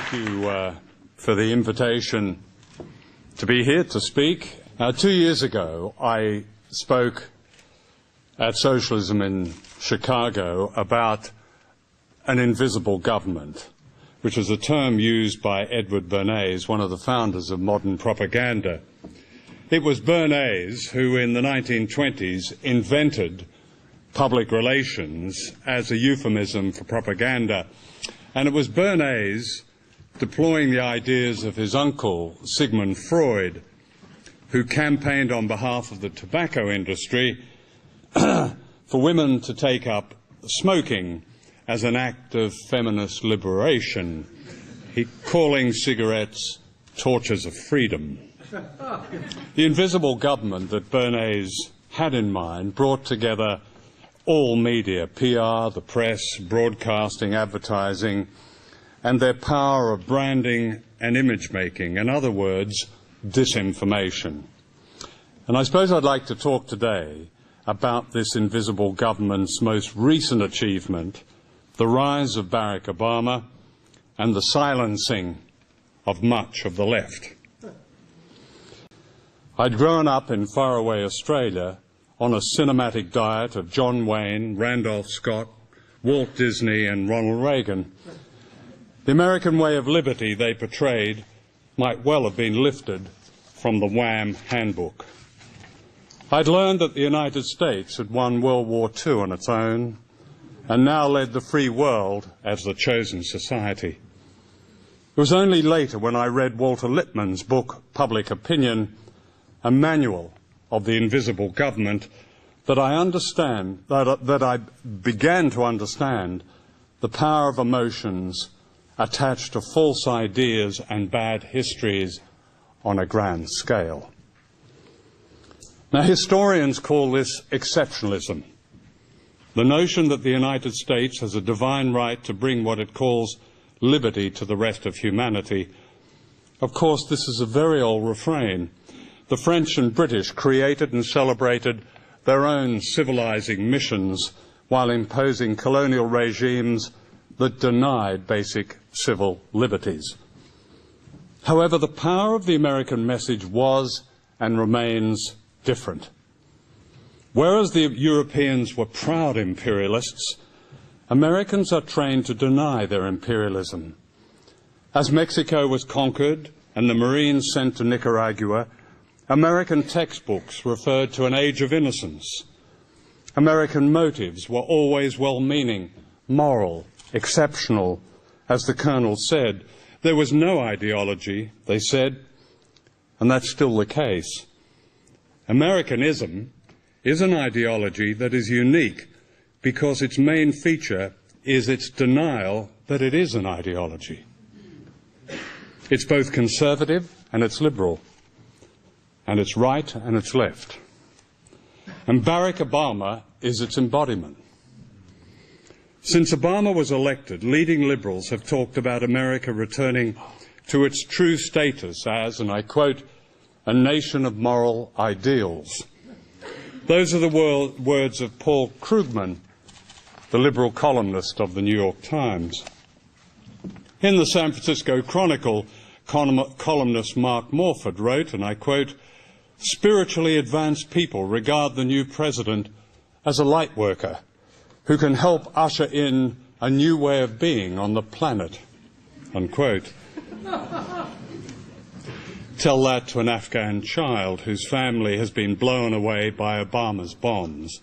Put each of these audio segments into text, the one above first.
thank you for the invitation to be here to speak. 2 years ago, I spoke at Socialism in Chicago about an invisible government, which is a term used by Edward Bernays, one of the founders of modern propaganda. It was Bernays who, in the 1920s, invented public relations as a euphemism for propaganda. And it was Bernays, deploying the ideas of his uncle, Sigmund Freud, who campaigned on behalf of the tobacco industry for women to take up smoking as an act of feminist liberation, calling cigarettes tortures of freedom. The invisible government that Bernays had in mind brought together all media, PR, the press, broadcasting, advertising, and their power of branding and image-making. In other words, disinformation. And I suppose I'd like to talk today about this invisible government's most recent achievement, the rise of Barrack Obama and the silencing of much of the left. I'd grown up in faraway Australia on a cinematic diet of John Wayne, Randolph Scott, Walt Disney and Ronald Reagan. The American way of liberty they portrayed might well have been lifted from the Wham handbook. I'd learned that the United States had won World War II on its own and now led the free world as the chosen society. It was only later, when I read Walter Lippmann's book, Public Opinion, a manual of the invisible government, that I began to understand the power of emotions attached to false ideas and bad histories on a grand scale. Now, historians call this exceptionalism, the notion that the United States has a divine right to bring what it calls liberty to the rest of humanity. Of course, this is a very old refrain. The French and British created and celebrated their own civilizing missions while imposing colonial regimes that denied basic civil liberties. However, the power of the American message was and remains different. Whereas the Europeans were proud imperialists, Americans are trained to deny their imperialism. As Mexico was conquered and the Marines sent to Nicaragua, American textbooks referred to an age of innocence. American motives were always well-meaning, moral, exceptional. As the Colonel said, there was no ideology, they said, and that's still the case. Americanism is an ideology that is unique because its main feature is its denial that it is an ideology. It's both conservative and it's liberal, and it's right and it's left. And Barack Obama is its embodiment. Since Obama was elected, leading liberals have talked about America returning to its true status as, and I quote, a nation of moral ideals. Those are the words of Paul Krugman, the liberal columnist of the New York Times. In the San Francisco Chronicle, columnist Mark Morford wrote, and I quote, spiritually advanced people regard the new president as a light worker who can help usher in a new way of being on the planet, unquote. Tell that to an Afghan child whose family has been blown away by Obama's bombs,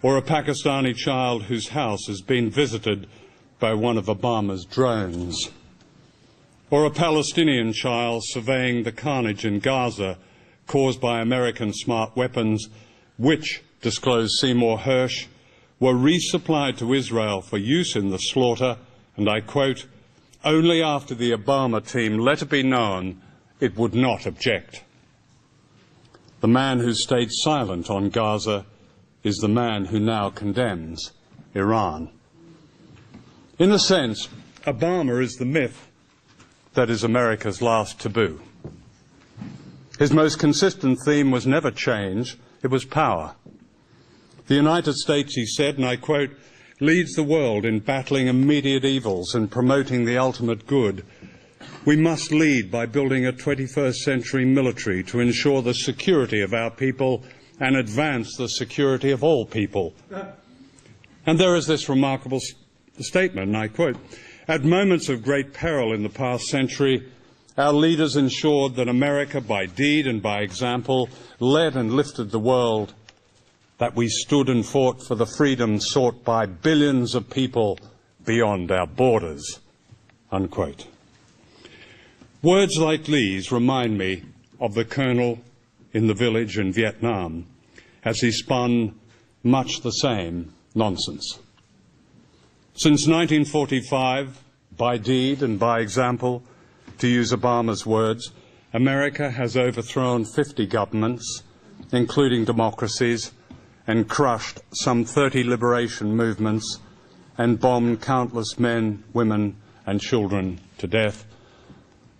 or a Pakistani child whose house has been visited by one of Obama's drones, or a Palestinian child surveying the carnage in Gaza caused by American smart weapons, which, disclosed Seymour Hersh, were resupplied to Israel for use in the slaughter, and I quote, only after the Obama team let it be known it would not object. The man who stayed silent on Gaza is the man who now condemns Iran. In a sense, Obama is the myth that is America's last taboo. His most consistent theme was never change, it was power. The United States, he said, and I quote, leads the world in battling immediate evils and promoting the ultimate good, We must lead by building a 21st century military to ensure the security of our people and advance the security of all people. And there is this remarkable statement, and I quote, "At moments of great peril in the past century, our leaders ensured that America, by deed and by example, led and lifted the world, that we stood and fought for the freedom sought by billions of people beyond our borders," unquote. Words like these remind me of the colonel in the village in Vietnam as he spun much the same nonsense. Since 1945, by deed and by example, to use Obama's words, America has overthrown 50 governments, including democracies, and crushed some 30 liberation movements and bombed countless men, women, and children to death.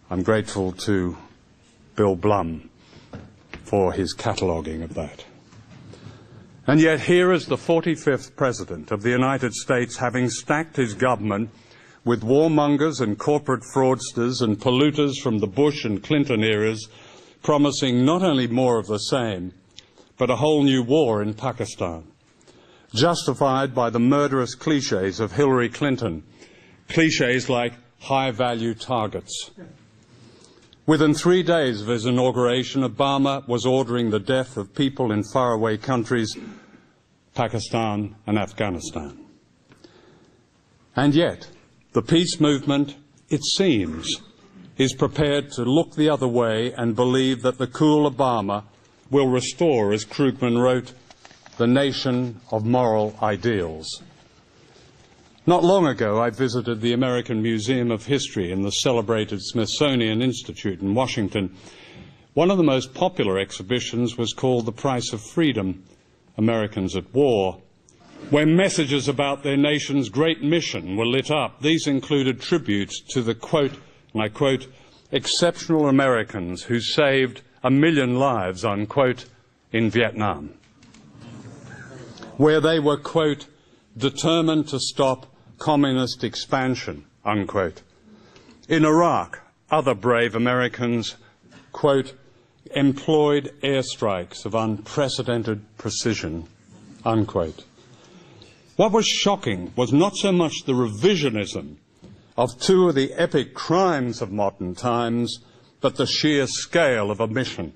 I'm grateful to Bill Blum for his cataloguing of that. And yet here is the 45th President of the United States having stacked his government with warmongers and corporate fraudsters and polluters from the Bush and Clinton eras, promising not only more of the same, but a whole new war in Pakistan, justified by the murderous cliches of Hillary Clinton, cliches like high-value targets. Within 3 days of his inauguration, Obama was ordering the death of people in faraway countries, Pakistan and Afghanistan. And yet, the peace movement, it seems, is prepared to look the other way and believe that the cool Obama will restore, as Krugman wrote, the nation of moral ideals. Not long ago, I visited the American Museum of History in the celebrated Smithsonian Institute in Washington. One of the most popular exhibitions was called The Price of Freedom, Americans at War, where messages about their nation's great mission were lit up. These included tributes to the, quote, and I quote, exceptional Americans who saved 1 million lives, unquote, in Vietnam, where they were, quote, determined to stop communist expansion, unquote. In Iraq, other brave Americans, quote, employed airstrikes of unprecedented precision, unquote. What was shocking was not so much the revisionism of 2 of the epic crimes of modern times, but the sheer scale of omission.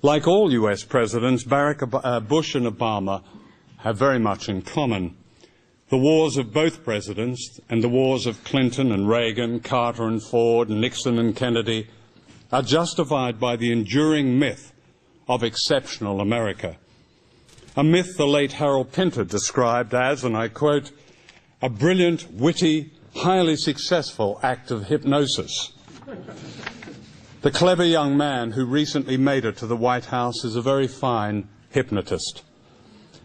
Like all US presidents, Bush and Obama have very much in common. The wars of both presidents and the wars of Clinton and Reagan, Carter and Ford, Nixon and Kennedy are justified by the enduring myth of exceptional America. A myth the late Harold Pinter described as, and I quote, a brilliant, witty, highly successful act of hypnosis. The clever young man who recently made it to the White House is a very fine hypnotist,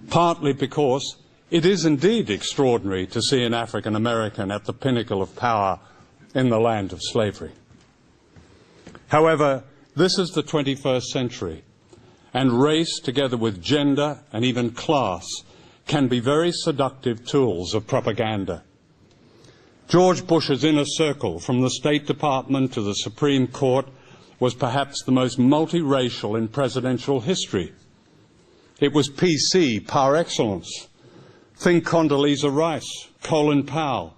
partly because it is indeed extraordinary to see an African American at the pinnacle of power in the land of slavery. However, this is the 21st century, and race, together with gender and even class, can be very seductive tools of propaganda. George Bush's inner circle, from the State Department to the Supreme Court, was perhaps the most multiracial in presidential history. It was PC par excellence. Think Condoleezza Rice, Colin Powell.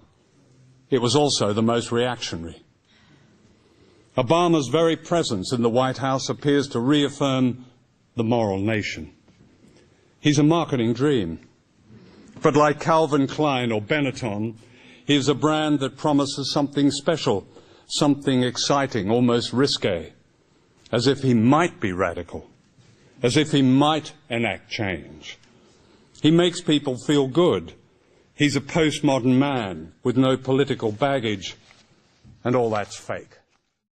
It was also the most reactionary. Obama's very presence in the White House appears to reaffirm the moral nation. He's a marketing dream. But like Calvin Klein or Benetton, he is a brand that promises something special, something exciting, almost risque, as if he might be radical, as if he might enact change. He makes people feel good. He's a postmodern man with no political baggage, and all that's fake.